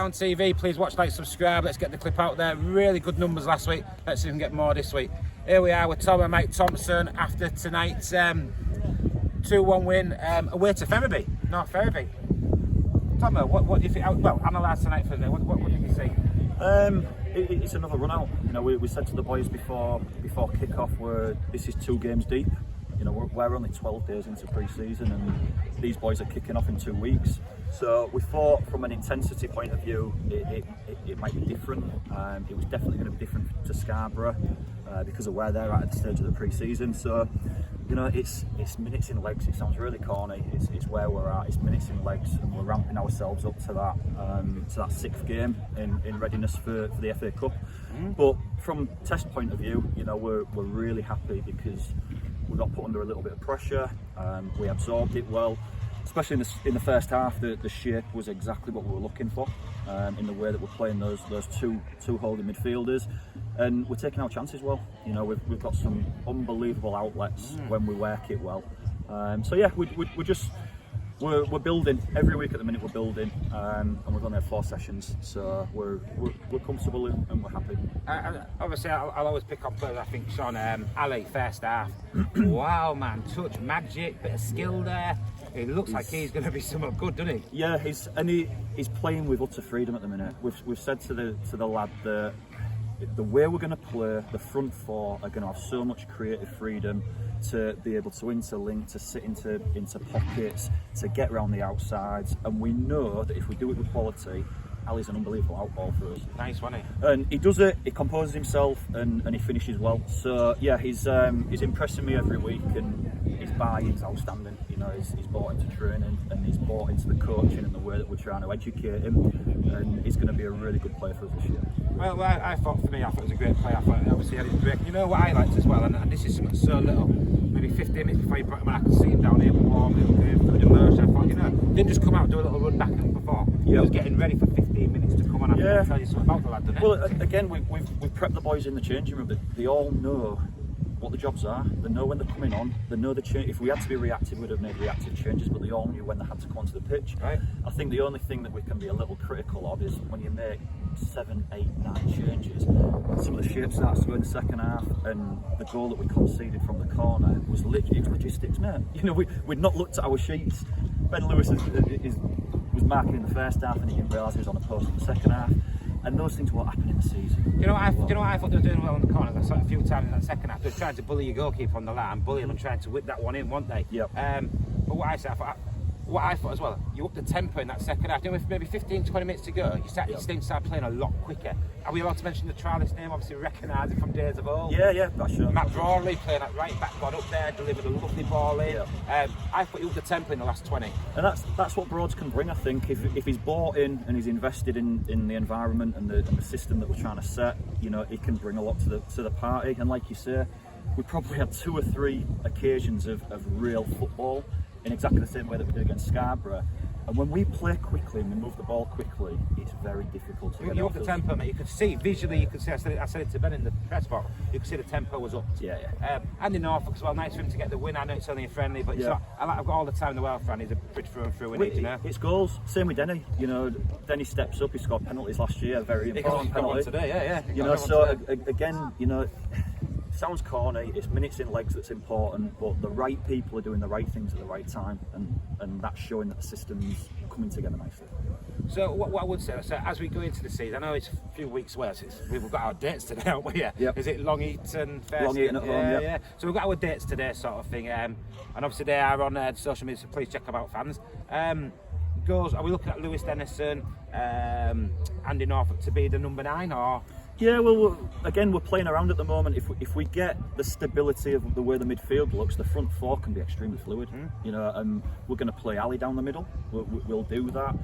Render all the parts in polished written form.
Down TV. Please watch, like, subscribe. Let's get the clip out there. Really good numbers last week. Let's see if we can get more this week. Here we are with Tom and Mike Thompson after tonight's 2-1 win away to Ferriby, North Ferriby. Tom, what do you think? Well, analyse tonight for me. What did you see? It's another run out. You know, we said to the boys before kick-off, this is 2 games deep. You know, we're only 12 days into pre-season, and these boys are kicking off in 2 weeks. So we thought, from an intensity point of view, it might be different. It was definitely going to be different to Scarborough because of where they're at the stage of the pre-season. So, you know, it's minutes in legs. It sounds really corny. It's where we're at. It's minutes in legs, and we're ramping ourselves up to that 6th game in readiness for the FA Cup. But from Test point of view, you know, we're really happy because we got put under a little bit of pressure. We absorbed it well, especially in the first half. The shape was exactly what we were looking for in the way that we're playing those two holding midfielders, and we're taking our chances well. You know, we've got some unbelievable outlets when we work it well. So yeah, we're building every week at the minute. We're building, and we've only had 4 sessions, so we're comfortable and we're happy. Obviously, I'll always pick on players. I think Sean Ali, first half. Wow, man, touch magic, bit of skill there. It looks like he's going to be somewhat good, doesn't he? Yeah, he's playing with utter freedom at the minute. We've said to the lad that the way we're going to play, the front 4 are going to have so much creative freedom to be able to interlink, to sit into pockets, to get around the outsides, and we know that if we do it with quality, Ali's an unbelievable outball for us. Nice, wasn't he? And he does it, he composes himself, and he finishes well. So yeah, he's impressing me every week, and his buy-in's outstanding. You know, he's bought into training, and he's bought into the coaching and the way that we're trying to educate him, and he's going to be a really good player for us this year. Well, I thought it was a great play. I thought obviously he had his break. You know what I liked as well, and this is something so little, maybe 15 minutes before you brought him on, I could see him down here warming, through the immersion. I thought, you know, didn't just come out and do a little run back before. He was getting ready for 15 minutes to come on. I can tell you something about the lad, didn't it? Well, again, we've prepped the boys in the changing room. They all know what the jobs are. They know when they're coming on. They know the change. If we had to be reactive, we'd have made reactive changes, but they all knew when they had to come onto the pitch. Right. I think the only thing that we can be a little critical of is when you make 7, 8, 9 changes, some of the shape starts to go in the second half, and the goal that we conceded from the corner was literally, it's logistics, mate. You know, we'd not looked at our sheets. Ben Lewis was marking in the first half, and he didn't realise he was on the post in the second half. And those things won't happen in the season. You know what I thought they were doing well in the corner? I saw it a few times in that second half. They were trying to bully your goalkeeper on the line, bullying him and trying to whip that one in, weren't they? Yep. But what I thought as well, you up the tempo in that second half. You know, with maybe 15-20 minutes to go, you start playing a lot quicker. Are we allowed to mention the trialist name? Obviously, we recognise it from days of old. Yeah, that's sure. Matt Brawley playing that right back one up there, delivered a lovely ball in. Yeah. I thought he upped the tempo in the last 20. And that's what Broads can bring, I think. If he's bought in and he's invested in the environment and the system that we're trying to set, you know, he can bring a lot to the party. And like you say, we probably had 2 or 3 occasions of real football in exactly the same way that we did against Scarborough. And when we play quickly and we move the ball quickly, it's very difficult to get you off up the tempo, mate. You could see visually. You could see. I said it to Ben in the press box. You could see the tempo was up. Yeah. And in Norfolk as well. Nice for him to get the win. I know it's only a friendly, but I've got all the time in the world for him. He's a bridge through and through. You know, it's goals. Same with Denny. You know, Denny steps up. He scored penalties last year. Very important penalty today. Yeah. You know, so again, you know. Sounds corny, it's minutes in legs that's important, but the right people are doing the right things at the right time, and that's showing that the system's coming together nicely. So what I would say, so as we go into the season, I know it's a few weeks away, so we've got our dates today, haven't we? Yep. Is it Long Eaton first? Long Eaton at home, yeah. So we've got our dates today, sort of thing, and obviously they are on social media, so please check them out, fans. Goals, are we looking at Lewis Dennison, Andy Norfolk to be the number 9, or...? Yeah, well, again, we're playing around at the moment. If we get the stability of the way the midfield looks, the front 4 can be extremely fluid. You know, we're going to play Ali down the middle. We'll do that.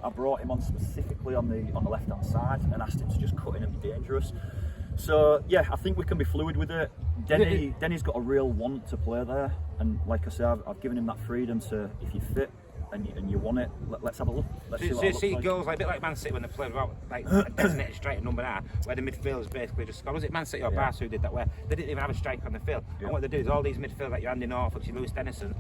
I brought him on specifically on the left-hand side and asked him to just cut in and be dangerous. So yeah, I think we can be fluid with it. Denny's got a real want to play there, and like I said, I've given him that freedom to, if you fit, and you want it, let's have a look. Let's see what So you it looks see like. goals like a bit like Man City when they played about like a designated striker number 9, where the midfielders basically just score. Was it Man City or Barca who did that, where they didn't even have a striker on the field? And what they do is all these midfielders like your Andy Norfolk, your Lewis Dennison,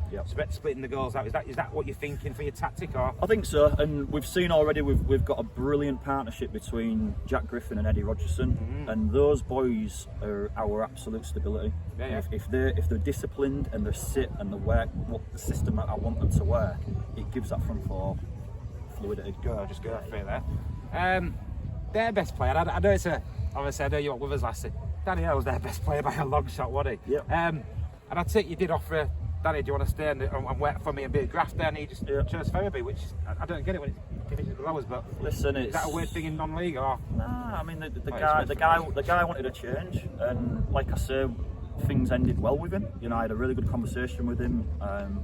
splitting the goals out. Is that what you're thinking for your tactic? Or I think so, and we've seen already we've got a brilliant partnership between Jack Griffin and Eddie Rogerson, and those boys are our absolute stability. If they're disciplined and they're sit and they work what the system that I want them to work, it gives that front four fluidity. Just go for it there. Their best player, I know it's obviously I know you were with us last year. Danny Earl was their best player by a long shot, wasn't he? And I think you did offer Danny, do you want to stay and work for me and be a grafter? And he just chose Ferriby, which I don't get it when it's divisions below us, but listen, is that a weird thing in non-league or? Nah, I mean the guy wanted a change, and like I said, things ended well with him. You know, I had a really good conversation with him.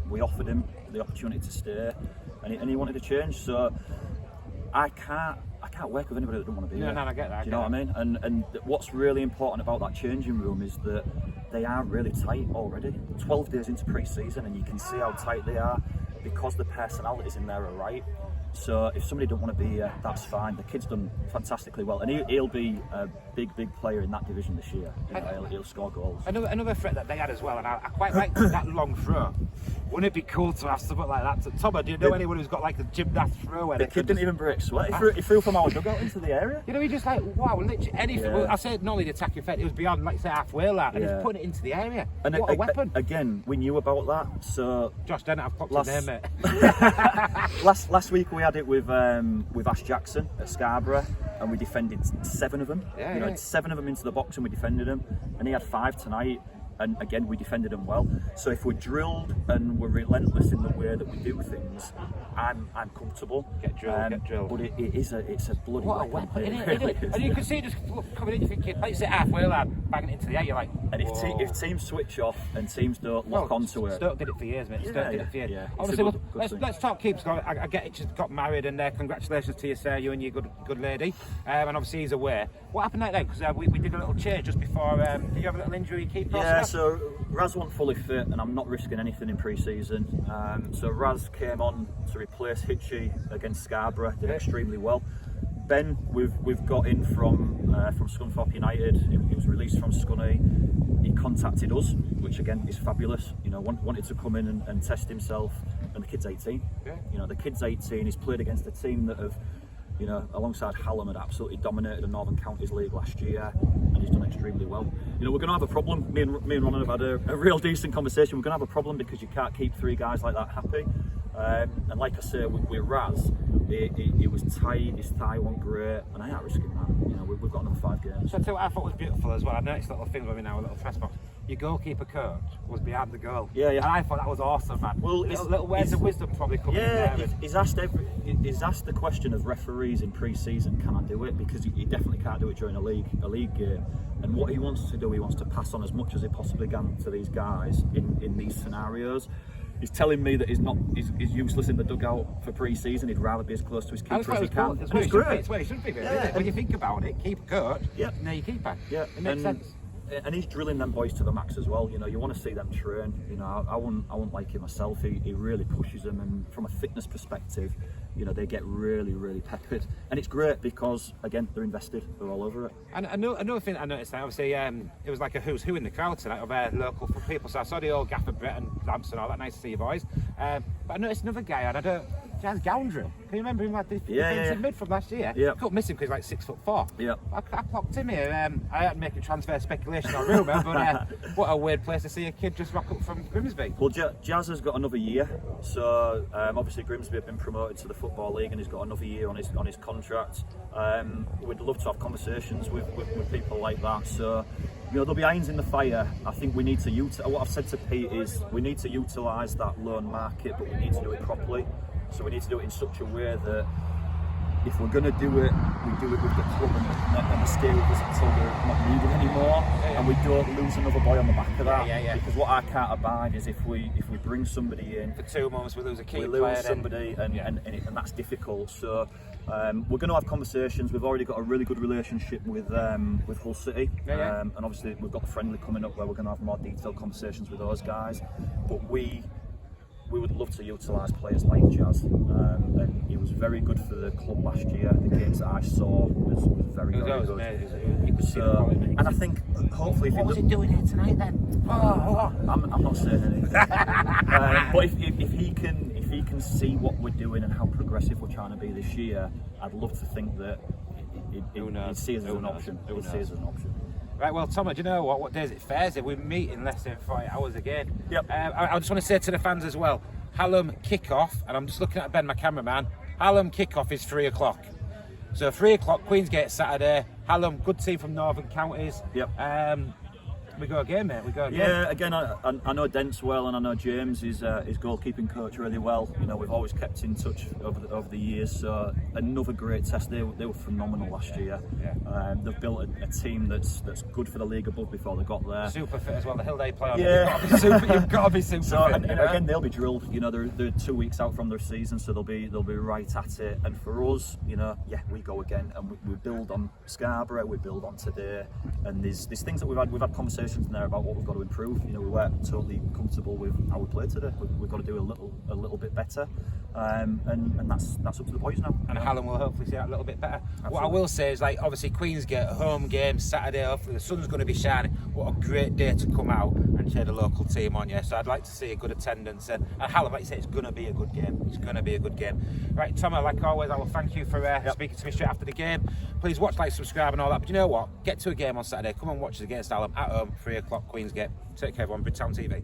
We offered him the opportunity to stay, and he wanted to change. So I can't work with anybody that doesn't want to be here. No, I get that. Do you know what I mean? And what's really important about that changing room is that they are really tight already. 12 days into pre-season, and you can see how tight they are because the personalities in there are right. So if somebody don't want to be here, that's fine. The kid's done fantastically well, and he'll be a big player in that division this year. You know, he'll score goals. Another threat that they had as well, and I quite liked that long throw. Wouldn't it be cool to have something like that? Tomo, do you know anyone who's got like a gymnast throw? The kid didn't even break sweat. He threw from our dugout into the area. You know, he just like, wow, literally anything. Yeah. Well, I said normally the attacking threat, it was beyond, like say, halfway like, and he's putting it into the area. And what a weapon. Again, we knew about that, so... Josh Dennett, I've popped his name, mate. last week we had it with Ash Jackson at Scarborough, and we defended 7 of them. 7 of them into the box, and we defended them, and he had 5 tonight. And again, we defended them well. So if we're drilled and we're relentless in the way that we do things, I'm comfortable. Get drilled. But it's a bloody weapon. And you can see it just coming in, you're thinking, like you say, halfway lad, banging it into the air, you're like, and if teams switch off and teams don't lock onto it. Stoke did it for years, mate. Stoke did it for years. Yeah. Obviously, let's talk keeps. I get it, just got married, and congratulations to you, sir, you and your good lady. And obviously he's away. What happened that day? Because we did a little change just before. Did you have a little injury, keeper? Yeah, so Razz wasn't fully fit, and I'm not risking anything in pre-season. So Razz came on to replace Hitchy against Scarborough, did extremely well. Ben, we've got in from Scunthorpe United. He was released from Scunny. He contacted us, which again is fabulous. You know, wanted to come in and test himself. And the kid's 18. You know, the kid's 18. He's played against a team that have, you know, alongside Hallam, had absolutely dominated the Northern Counties League last year, and he's done extremely well. You know, we're going to have a problem. Me and Ronan have had a real decent conversation. We're going to have a problem because you can't keep 3 guys like that happy. And like I say, with Razz, it was tight, his thigh wasn't great, and I ain't risking that. You know, we've got another 5 games. So I tell you what I thought was beautiful as well. I noticed little things with me now, a little press box. Your goalkeeper coach was behind the goal. Yeah. And I thought that was awesome, man. Well, little words of wisdom probably coming in there. He's asked the question of referees in pre-season, can I do it? Because he definitely can't do it during a league game. And what he wants to do, he wants to pass on as much as he possibly can to these guys in these scenarios. He's telling me that he's useless in the dugout for pre-season. He'd rather be as close to his keeper as he can. It's great. It's where he should be, really, isn't it? When you think about it, keeper coach, now your keeper. Yeah, it makes sense. And he's drilling them boys to the max as well. You know, you want to see them train. You know, I wouldn't like him myself. He really pushes them, and from a fitness perspective, you know, they get really peppered. And it's great because, again, they're invested. They're all over it. And another thing I noticed, obviously, it was like a who's who in the crowd tonight of local people. So I saw the old Gaffer Brett and Lamps and all that. Nice to see you boys. But I noticed another guy, and Jazz Goundry. Can you remember him, like the defensive mid from last year? Yeah. Couldn't miss him because he's like 6'4". Yeah. I clocked him here. I had to make a transfer speculation or rumour, but what a weird place to see a kid just rock up from Grimsby. Well, Jazz has got another year, so obviously Grimsby have been promoted to the Football League, and he's got another year on his contract. We'd love to have conversations with people like that. So, you know, there'll be irons in the fire. I think we need to what I've said to Pete is we need to utilise that loan market, but we need to do it properly. So we need to do it in such a way that if we're going to do it, we do it with the club and they stay with us until they're not needed anymore, and we don't lose another boy on the back of that. Because what I can't abide is if we bring somebody in for 2 months, we lose a key player. We lose somebody, and that's difficult. So we're going to have conversations. We've already got a really good relationship with Hull City, and obviously we've got the friendly coming up where we're going to have more detailed conversations with those guys. But we we would love to utilise players like Jazz, and he was very good for the club last year. The games that I saw was very good. And I think hopefully, what was he doing here tonight then? I'm not saying anything. But if he can see what we're doing and how progressive we're trying to be this year, I'd love to think that he'd see us as an option. He'd see us as an option. Right, well, Tom, do you know what day is it? Thursday. We meet in less than 40 hours again. Yep. I just want to say to the fans as well, Hallam kick-off, and I'm just looking at Ben, my cameraman, Hallam kick-off is 3 o'clock. So 3 o'clock, Queensgate Saturday. Hallam, good team from Northern Counties. Yep. We go again, mate. We go again. Yeah, again, I know Dent's well, and I know James is his goalkeeping coach really well. You know, we've always kept in touch over the years. So another great test. They were phenomenal last year. Yeah. They've built a team that's good for the league above before they got there. Super fit as well. The hill they play on. Yeah. You've got to be super So fit. and again, they'll be drilled. You know, they're 2 weeks out from their season, so they'll be right at it. And for us, you know, yeah, we go again, and we build on Scarborough. We build on today, and there's things that we've had conversations in there about what we've got to improve. You know, we weren't totally comfortable with how we played today. We've got to do a little bit better, and that's up to the boys now. And Hallam will hopefully see that a little bit better. Absolutely. What I will say is, like, obviously Queensgate home game Saturday. Hopefully the sun's going to be shining. What a great day to come out and cheer the local team on. Yeah, so I'd like to see a good attendance. And Hallam, like you say, it's going to be a good game. It's going to be a good game. Right, Tom, like always, I will thank you for speaking to me straight after the game. Please watch, like, subscribe, and all that. But you know what? Get to a game on Saturday. Come and watch us against Hallam at home, 3 o'clock, Queensgate. Take care, everyone. Bridgetown TV.